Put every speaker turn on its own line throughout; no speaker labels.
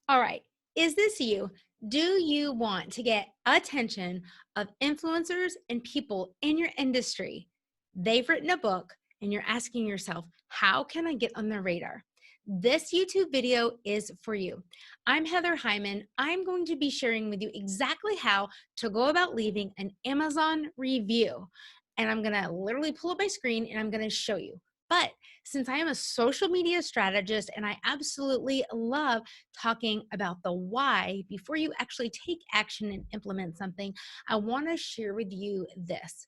All right. Is this you? Do you want to get attention of influencers and people in your industry? They've written a book and you're asking yourself, how can I get on their radar? This YouTube video is for you. I'm Heather Hyman. I'm going to be sharing with you exactly how to go about leaving an Amazon review. And I'm going to literally pull up my screen and I'm going to show you. But since I am a social media strategist and I absolutely love talking about the why before you actually take action and implement something, I want to share with you this.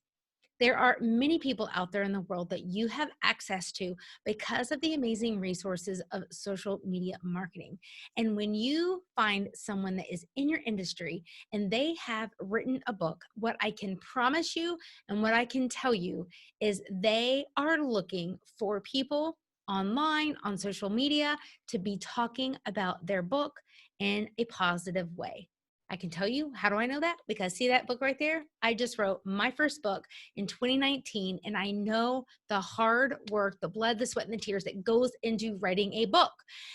There are many people out there in the world that you have access to because of the amazing resources of social media marketing. And when you find someone that is in your industry and they have written a book, what I can promise you and what I can tell you is they are looking for people online, on social media, to be talking about their book in a positive way. I can tell you, how do I know that? Because see that book right there? I just wrote my first book in 2019, and I know the hard work, the blood, the sweat, and the tears that goes into writing a book.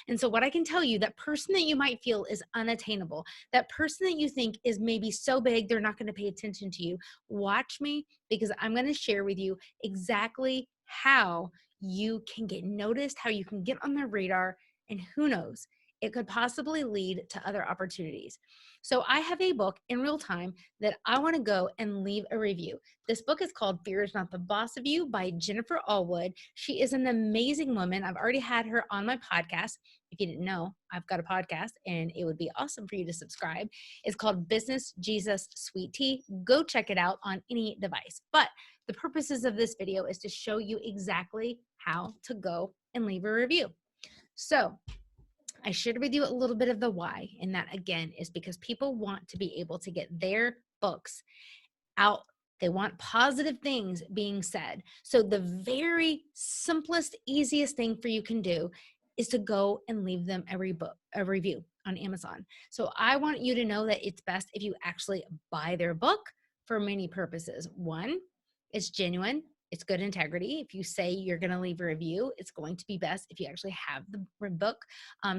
And so what I can tell you, that person that you might feel is unattainable, that person that you think is maybe so big, they're not going to pay attention to you, watch me, because I'm going to share with you exactly how you can get noticed, how you can get on their radar, and who knows, it could possibly lead to other opportunities. So I have a book in real time that I want to go and leave a review. This book is called Fear is Not the Boss of You by Jennifer Allwood. She is an amazing woman. I've already had her on my podcast. If you didn't know, I've got a podcast and it would be awesome for you to subscribe. It's called Business Jesus Sweet Tea. Go check it out on any device. But the purposes of this video is to show you exactly how to go and leave a review. So I shared with you a little bit of the why, and that again is because people want to be able to get their books out. They want positive things being said. So the very simplest, easiest thing for you can do is to go and leave them a review on Amazon. So I want you to know that it's best if you actually buy their book for many purposes. One, it's genuine. It's good integrity. If you say you're going to leave a review, it's going to be best if you actually have the book.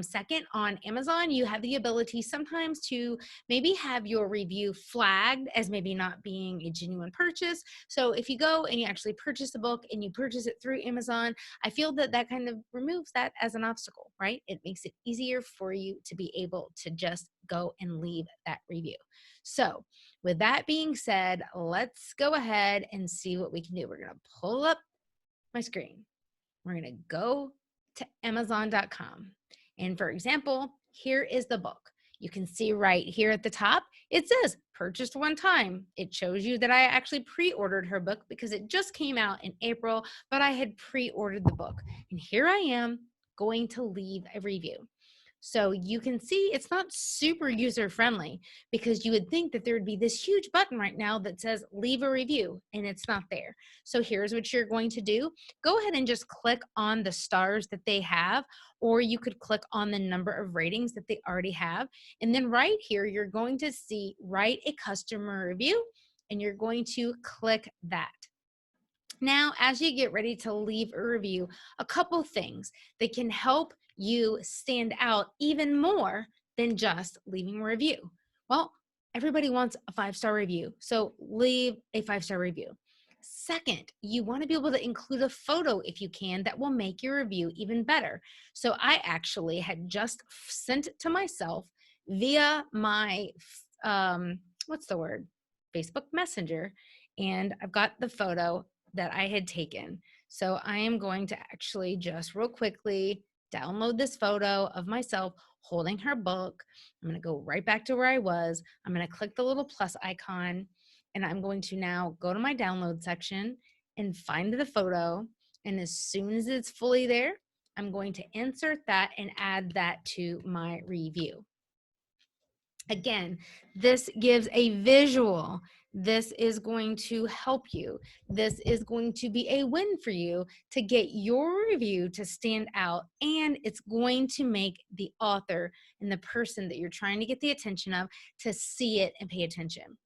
Second, on Amazon, you have the ability sometimes to maybe have your review flagged as maybe not being a genuine purchase. So if you go and you actually purchase a book and you purchase it through Amazon, I feel that that kind of removes that as an obstacle, right? It makes it easier for you to be able to just go and leave that review. So with that being said, let's go ahead and see what we can do. We're going to pull up my screen. We're going to go to Amazon.com. And for example, here is the book. You can see right here at the top, it says purchased one time. It shows you that I actually pre-ordered her book because it just came out in April, but I had pre-ordered the book. And here I am going to leave a review. So you can see it's not super user friendly because you would think that there would be this huge button right now that says leave a review, and it's not there. So here's what you're going to do. Go ahead and just click on the stars that they have, or you could click on the number of ratings that they already have. And then right here, you're going to see write a customer review, and you're going to click that. Now, as you get ready to leave a review, a couple things that can help you stand out even more than just leaving a review. Well, everybody wants a 5-star review, so leave a 5-star review. Second, you want to be able to include a photo if you can that will make your review even better. So I actually had just sent it to myself via my, what's the word? Facebook Messenger, and I've got the photo that I had taken. So I am going to actually just real quickly download this photo of myself holding her book. I'm going to go right back to where I was. I'm going to click the little plus icon, and I'm going to now go to my download section and find the photo. And as soon as it's fully there, I'm going to insert that and add that to my review. Again, this gives a visual. This is going to help you. This is going to be a win for you to get your review to stand out, and it's going to make the author and the person that you're trying to get the attention of to see it and pay attention.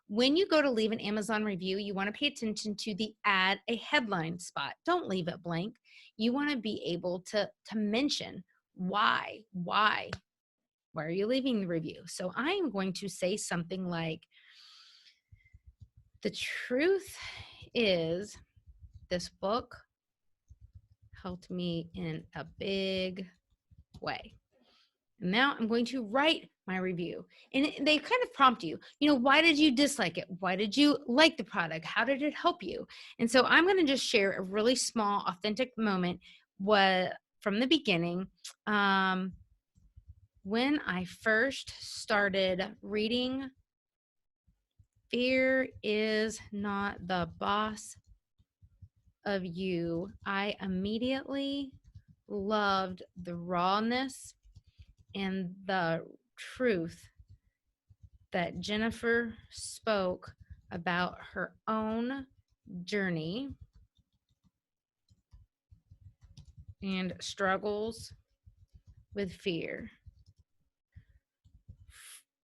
When you go to leave an Amazon review, you want to pay attention to the add a headline spot. Don't leave it blank. You want to be able to mention why Why are you leaving the review? So I am going to say something like, the truth is, this book helped me in a big way. Now I'm going to write my review. And they kind of prompt you, why did you dislike it? Why did you like the product? How did it help you? And so I'm going to just share a really small, authentic moment from the beginning. When I first started reading Fear is Not the Boss of You, I immediately loved the rawness and the truth that Jennifer spoke about her own journey and struggles with fear.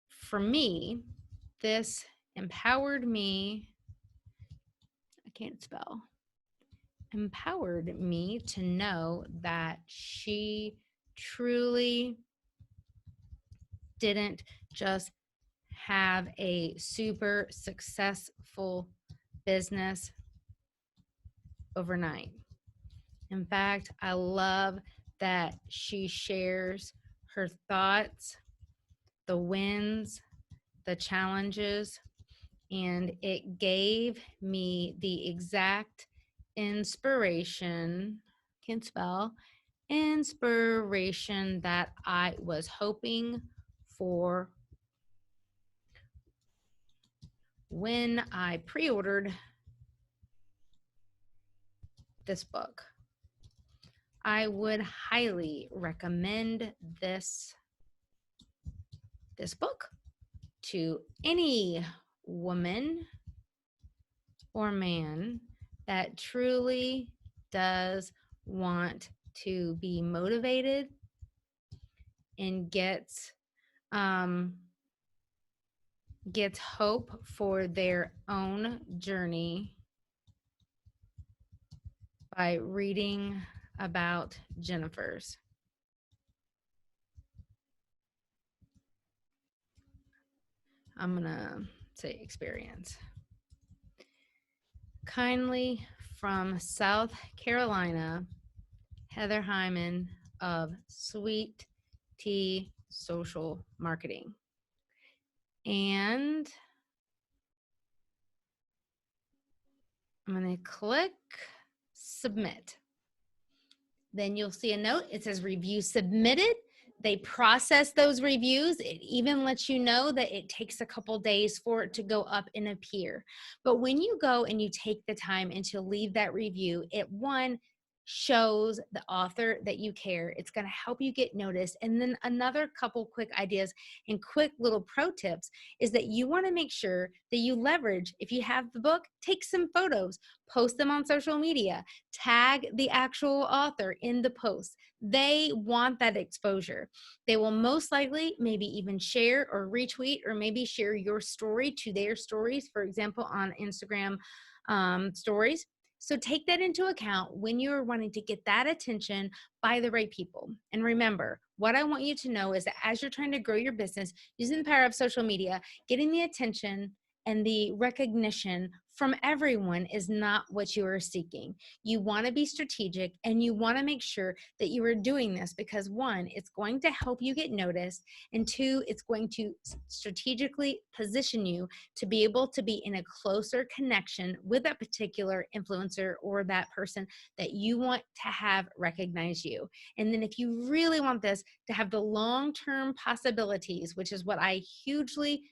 For me, this empowered me to know that she truly didn't just have a super successful business overnight. In fact, I love that she shares her thoughts, the wins, the challenges, and it gave me the exact inspiration that I was hoping for when I pre-ordered this book. I would highly recommend this book to any woman or man that truly does want to be motivated and gets hope for their own journey by reading about Jennifer's. I'm gonna say experience. Kindly from South Carolina, Heather Hyman of Sweet Tea Social Marketing. And I'm going to click submit. Then you'll see a note. It says review submitted. They process those reviews. It even lets you know that it takes a couple days for it to go up and appear. But when you go and you take the time and to leave that review, it shows the author that you care. It's going to help you get noticed. And then another couple quick ideas and quick little pro tips is that you want to make sure that you leverage, if you have the book, take some photos, post them on social media, tag the actual author in the post. They want that exposure. They will most likely maybe even share or retweet or maybe share your story to their stories, for example, on Instagram stories. So take that into account when you're wanting to get that attention by the right people. And remember, what I want you to know is that as you're trying to grow your business, using the power of social media, getting the attention and the recognition from everyone is not what you are seeking. You want to be strategic and you want to make sure that you are doing this because one, it's going to help you get noticed, and two, it's going to strategically position you to be able to be in a closer connection with that particular influencer or that person that you want to have recognize you. And then if you really want this to have the long-term possibilities, which is what I hugely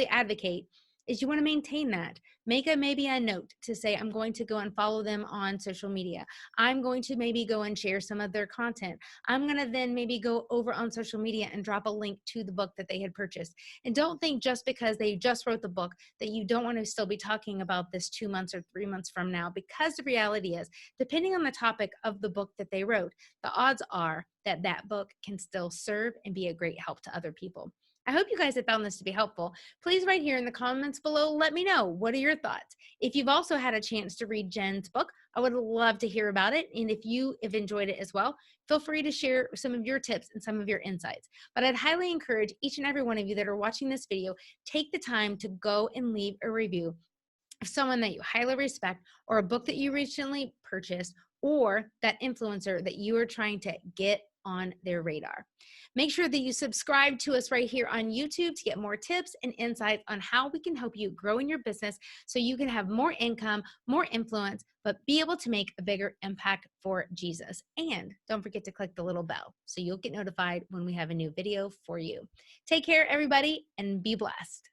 advocate, is you want to maintain that. Make maybe a note to say, I'm going to go and follow them on social media. I'm going to maybe go and share some of their content. I'm going to then maybe go over on social media and drop a link to the book that they had purchased. And don't think just because they just wrote the book that you don't want to still be talking about this 2 months or 3 months from now, because the reality is, depending on the topic of the book that they wrote, the odds are that that book can still serve and be a great help to other people. I hope you guys have found this to be helpful. Please, right here in the comments below, let me know, what are your thoughts? If you've also had a chance to read Jen's book, I would love to hear about it. And if you have enjoyed it as well, feel free to share some of your tips and some of your insights. But I'd highly encourage each and every one of you that are watching this video, take the time to go and leave a review of someone that you highly respect, or a book that you recently purchased, or that influencer that you are trying to get on their radar. Make sure that you subscribe to us right here on YouTube to get more tips and insights on how we can help you grow in your business so you can have more income, more influence, but be able to make a bigger impact for Jesus. And don't forget to click the little bell so you'll get notified when we have a new video for you. Take care, everybody, and be blessed.